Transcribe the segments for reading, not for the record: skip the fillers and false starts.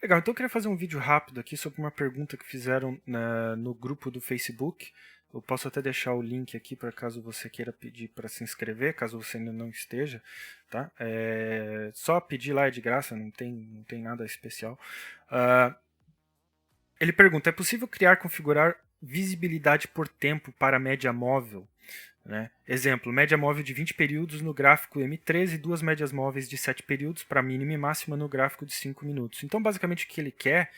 Legal, então eu queria fazer um vídeo rápido aqui sobre uma pergunta que fizeram no grupo do Facebook. Eu posso até deixar o link aqui para caso você queira pedir para se inscrever, caso você ainda não esteja, tá? Só pedir lá é de graça, não tem nada especial. Ele pergunta, é possível criar e configurar visibilidade por tempo para a média móvel? Né? Exemplo, média móvel de 20 períodos no gráfico M13 e duas médias móveis de 7 períodos para mínima e máxima no gráfico de 5 minutos. Então, basicamente, o que ele quer,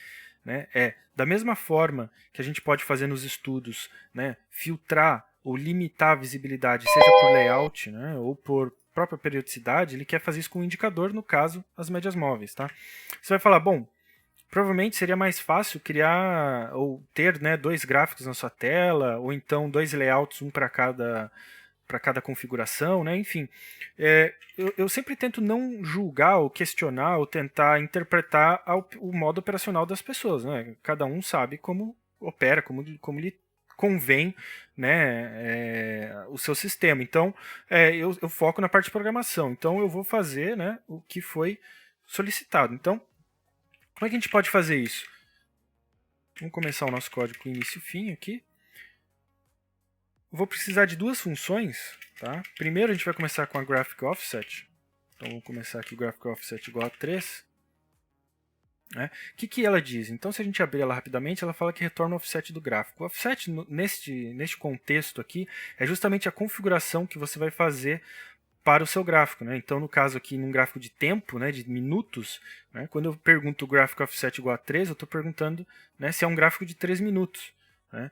né, é, da mesma forma que a gente pode fazer nos estudos, né, filtrar ou limitar a visibilidade, seja por layout, né, ou por própria periodicidade, ele quer fazer isso com um indicador, no caso, as médias móveis. Tá? Você vai falar, bom, provavelmente seria mais fácil criar ou ter, né, dois gráficos na sua tela, ou então dois layouts, um para cada configuração, né? Enfim, eu sempre tento não julgar ou questionar ou tentar interpretar o modo operacional das pessoas, né? Cada um sabe como opera, como lhe convém, né, o seu sistema. Então, eu foco na parte de programação. Então, eu vou fazer, né, o que foi solicitado. Então, como é que a gente pode fazer isso? Vamos começar o nosso código com início e fim aqui. Eu vou precisar de duas funções. Tá? Primeiro a gente vai começar com a graphic offset. Então vamos começar aqui graphic offset igual a 3. Né? O que ela diz? Então, se a gente abrir ela rapidamente, ela fala que retorna o offset do gráfico. O offset, neste contexto aqui, é justamente a configuração que você vai fazer para o seu gráfico. Né? Então, no caso aqui, num gráfico de tempo, né, de minutos, né, quando eu pergunto o graphic offset igual a 3, eu estou perguntando, né, se é um gráfico de 3 minutos. Né?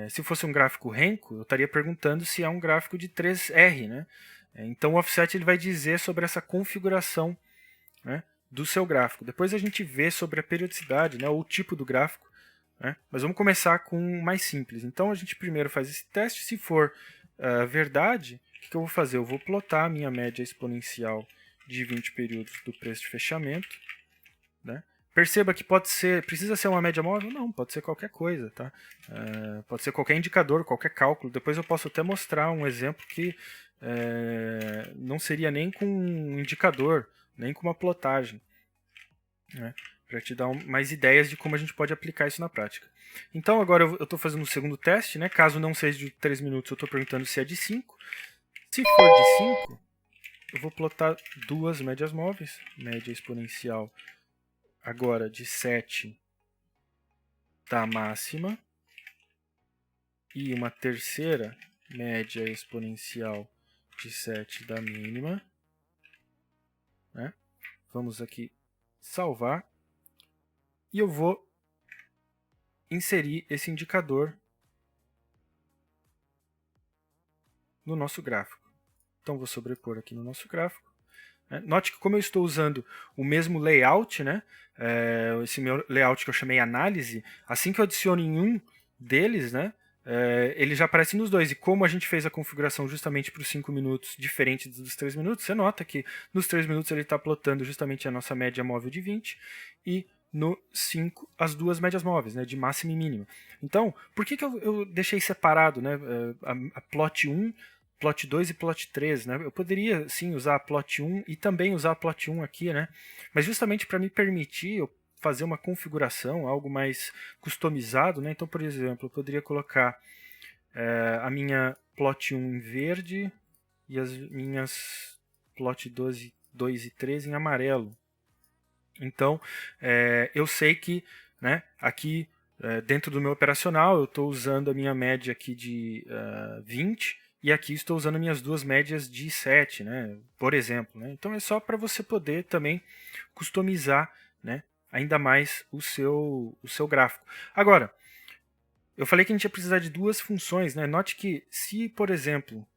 Se fosse um gráfico Renko, eu estaria perguntando se é um gráfico de 3R. Né? Então, o offset ele vai dizer sobre essa configuração, né, do seu gráfico. Depois a gente vê sobre a periodicidade, né, ou o tipo do gráfico. Né? Mas vamos começar com o mais simples. Então, a gente primeiro faz esse teste. Se for verdade, o que eu vou fazer? Eu vou plotar a minha média exponencial de 20 períodos do preço de fechamento. Né? Perceba que precisa ser uma média móvel? Não, pode ser qualquer coisa. Tá? Pode ser qualquer indicador, qualquer cálculo. Depois eu posso até mostrar um exemplo que não seria nem com um indicador, nem com uma plotagem. Né? Para te dar mais ideias de como a gente pode aplicar isso na prática. Então agora eu estou fazendo o segundo teste. Né? Caso não seja de 3 minutos, eu estou perguntando se é de 5. Se for de 5, eu vou plotar duas médias móveis. Média exponencial agora de 7 da máxima. E uma terceira média exponencial de 7 da mínima. Né? Vamos aqui salvar. E eu vou inserir esse indicador no nosso gráfico. Então vou sobrepor aqui no nosso gráfico. Note que como eu estou usando o mesmo layout, né, esse meu layout que eu chamei análise, assim que eu adiciono em um deles, né, ele já aparece nos dois. E como a gente fez a configuração justamente para os 5 minutos, diferente dos 3 minutos, você nota que nos 3 minutos ele está plotando justamente a nossa média móvel de 20 e no 5 as duas médias móveis, né, de máxima e mínima. Então, por que eu deixei separado, né, a plot 1, plot 2 e plot 3, né? Eu poderia sim usar a plot 1 e também usar a plot 1 aqui, né? Mas justamente para me permitir eu fazer uma configuração, algo mais customizado, né? Então, por exemplo, eu poderia colocar a minha plot 1 em verde e as minhas plot 2 e 3 em amarelo. Então, eu sei que, né, aqui dentro do meu operacional eu estou usando a minha média aqui de 20 e aqui estou usando minhas duas médias de 7, né, por exemplo. Né? Então é só para você poder também customizar, né, ainda mais o seu gráfico. Agora, eu falei que a gente ia precisar de duas funções. Né? Note que se, por exemplo,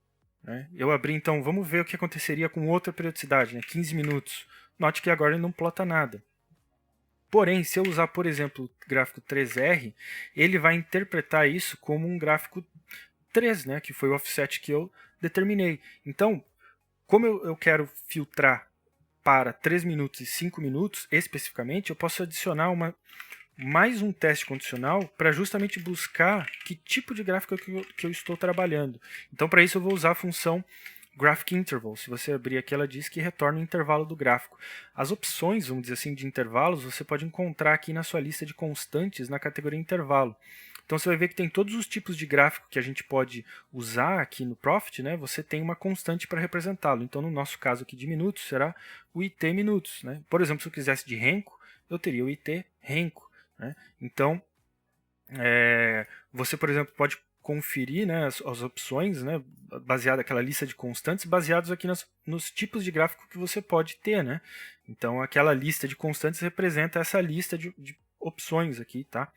né, eu abrir, então, vamos ver o que aconteceria com outra periodicidade, né, 15 minutos. Note que agora ele não plota nada. Porém, se eu usar, por exemplo, o gráfico 3R, ele vai interpretar isso como um gráfico 3, né, que foi o offset que eu determinei. Então, como eu quero filtrar para 3 minutos e 5 minutos, especificamente, eu posso adicionar mais um teste condicional para justamente buscar que tipo de gráfico que eu estou trabalhando. Então, para isso, eu vou usar a função Graphic Interval. Se você abrir aqui, ela diz que retorna o intervalo do gráfico. As opções, vamos dizer assim, de intervalos, você pode encontrar aqui na sua lista de constantes na categoria intervalo. Então você vai ver que tem todos os tipos de gráfico que a gente pode usar aqui no Profit, né? Você tem uma constante para representá-lo. Então no nosso caso aqui de minutos será o IT minutos, né? Por exemplo, se eu quisesse de renko, eu teria o IT renko, né? Então você, por exemplo, pode conferir, né, as opções, né, baseada naquela lista de constantes, baseados aqui nos tipos de gráfico que você pode ter, né? Então aquela lista de constantes representa essa lista de opções aqui, tá?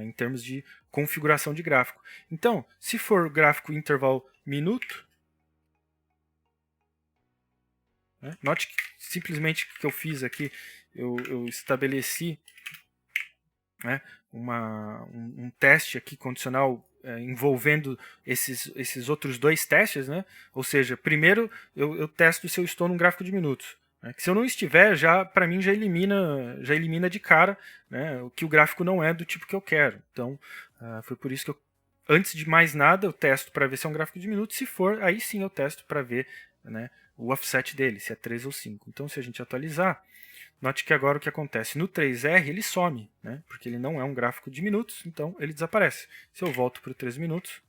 Em termos de configuração de gráfico. Então, se for gráfico intervalo minuto, né, note que simplesmente o que eu fiz aqui, eu estabeleci, né, um teste aqui condicional envolvendo esses outros dois testes, né? Ou seja, primeiro eu testo se eu estou num gráfico de minutos. Né? Que se eu não estiver, já para mim já elimina de cara, né, o que o gráfico não é do tipo que eu quero. Então foi por isso que antes de mais nada eu testo para ver se é um gráfico de minutos. Se for, aí sim eu testo para ver, né, o offset dele, se é 3 ou 5. Então se a gente atualizar, note que agora o que acontece? No 3R ele some, né? Porque ele não é um gráfico de minutos, então ele desaparece. Se eu volto para o 3 minutos,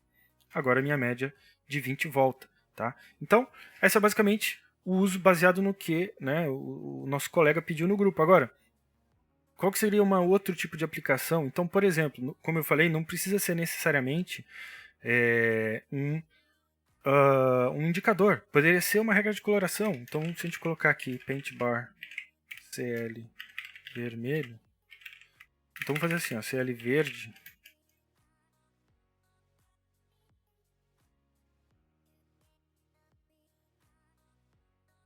agora a minha média de 20 volta. Tá? Então, esse é basicamente o uso baseado no que, né, o nosso colega pediu no grupo. Agora, qual que seria um outro tipo de aplicação? Então, por exemplo, como eu falei, não precisa ser necessariamente um indicador. Poderia ser uma regra de coloração. Então, se a gente colocar aqui paint bar CL vermelho. Então vamos fazer assim, ó, CL verde.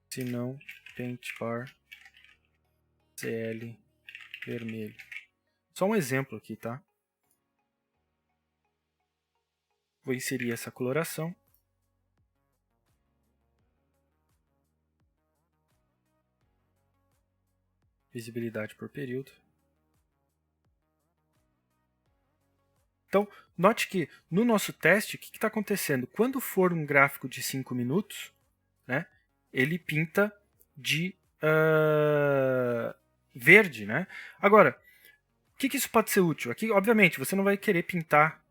Se não, paint bar CL vermelho. Só um exemplo aqui, tá? Vou inserir essa coloração. Visibilidade por período. Então, note que no nosso teste, o que está acontecendo? Quando for um gráfico de 5 minutos, né, ele pinta de verde. Né? Agora, o que isso pode ser útil? Aqui, obviamente, você não vai querer pintar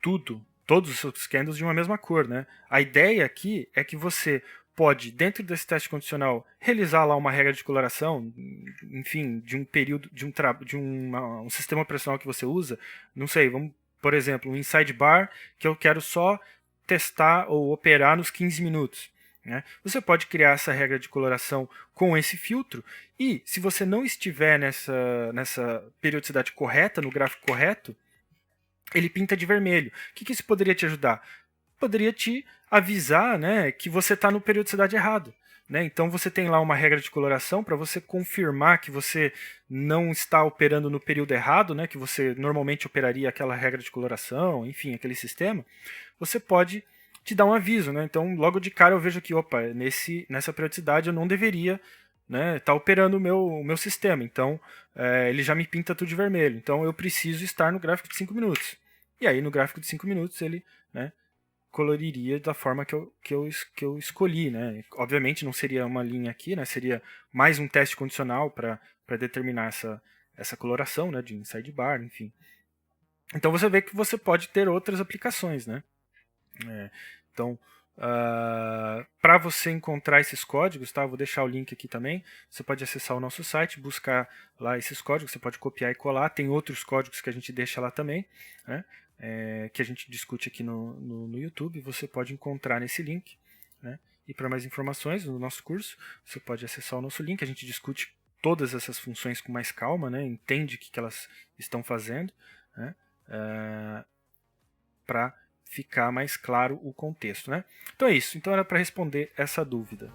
todos os seus candles de uma mesma cor. Né? A ideia aqui é que você pode, dentro desse teste condicional, realizar lá uma regra de coloração, enfim, de um período, de um sistema operacional que você usa. Não sei, vamos, por exemplo, um inside bar que eu quero só testar ou operar nos 15 minutos. Né? Você pode criar essa regra de coloração com esse filtro e, se você não estiver nessa periodicidade correta, no gráfico correto, ele pinta de vermelho. O que isso poderia te ajudar? Poderia te avisar, né, que você está no periodicidade errado. Né? Então você tem lá uma regra de coloração para você confirmar que você não está operando no período errado, né, que você normalmente operaria aquela regra de coloração, enfim, aquele sistema. Você pode te dar um aviso. Né? Então logo de cara eu vejo que, opa, nessa periodicidade eu não deveria, né, tá operando o meu sistema. Então ele já me pinta tudo de vermelho. Então eu preciso estar no gráfico de 5 minutos. E aí no gráfico de 5 minutos ele, né, coloriria da forma que eu escolhi. Né? Obviamente não seria uma linha aqui, né, seria mais um teste condicional para determinar essa coloração, né, de inside bar, enfim. Então você vê que você pode ter outras aplicações. Né? Então, para você encontrar esses códigos, tá? Vou deixar o link aqui também. Você pode acessar o nosso site, buscar lá esses códigos, você pode copiar e colar. Tem outros códigos que a gente deixa lá também, né? Que a gente discute aqui no YouTube. Você pode encontrar nesse link. Né? E para mais informações no nosso curso, você pode acessar o nosso link. A gente discute todas essas funções com mais calma, né? Entende o que elas estão fazendo, né? Para ficar mais claro o contexto. Né? Então é isso. Então era para responder essa dúvida.